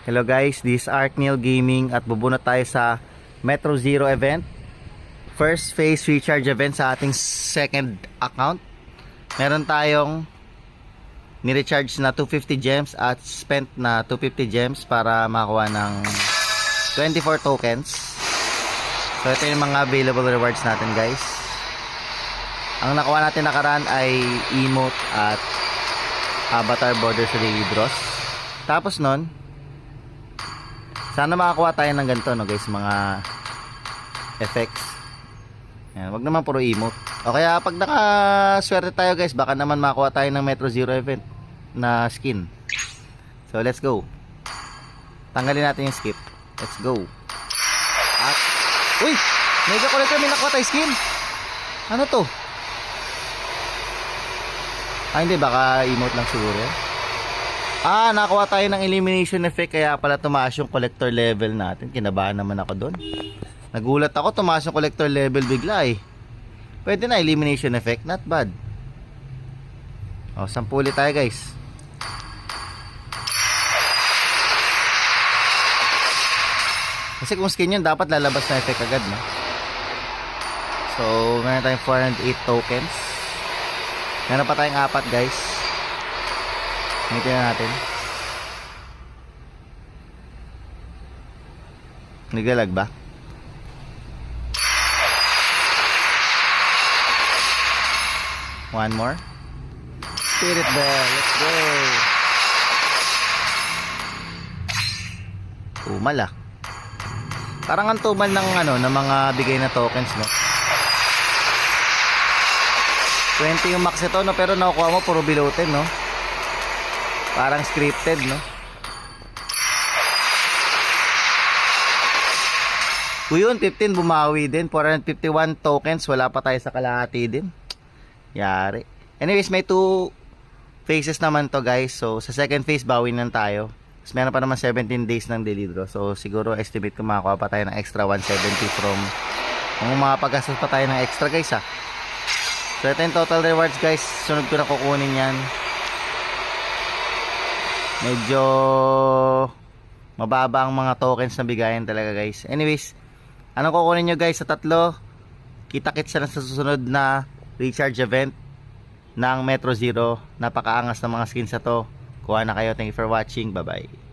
Hello guys, this is Arkneil Gaming at bubunot tayo sa Metro Zero event. First phase recharge event sa ating second account. Meron tayong ni-recharge na 250 gems at spent na 250 gems para makakuha ng 24 tokens. So ito yung mga available rewards natin guys. Ang nakuha natin nakaraan ay emote at avatar border sa daily draws. Tapos nun, sana makakuha tayo ng ganito no guys, mga effects. Yan, wag naman puro emote. O kaya pag nakaswerte tayo guys, baka naman makakuha tayo ng Metro Zero event na skin. So let's go. Tanggalin natin yung skip. Let's go. At uy! Mega collector, may nakuha tayo skin. Ano to? Hindi, baka emote lang siguro. Nakakuha tayo ng elimination effect, kaya pala tumaas yung collector level natin. Kinabahan naman ako doon. Nagulat ako, tumaas yung collector level bigla eh. Pwede na elimination effect, not bad. O, 10 ulit tayo guys. Kasi kung skin yun, dapat lalabas na effect agad, no? So, meron tayong 408 tokens. Meron pa tayong 4 guys. Ngayon na natin. Naglalag ba? One more. Spirit bell. Let's go. Tumal ah. Parang ang tumal ng ng mga bigay na tokens, no? 20 yung max ito, no? Pero nakukuha mo puro below 10, no? Parang scripted, no? Yun, 15 bumawi din. 451 tokens. Wala pa tayo sa kalahati din. Yari. Anyways, may 2 phases naman to guys. So, sa second phase, bawin lang tayo. Tapos meron pa naman 17 days ng daily draw. So, siguro estimate ko makakuha pa tayo ng extra 170 from kung makapaggastos pa tayo ng extra guys ah. So, ito yung total rewards guys. Sunod ko na kukunin yan. Medyo mababa ang mga tokens na bigayan talaga guys. Anyways, anong kukunin nyo guys sa 3? Kita-kits na sa susunod na recharge event ng Metro Zero. Napakaangas ng mga skins na to. Kuha na kayo. Thank you for watching. Bye bye.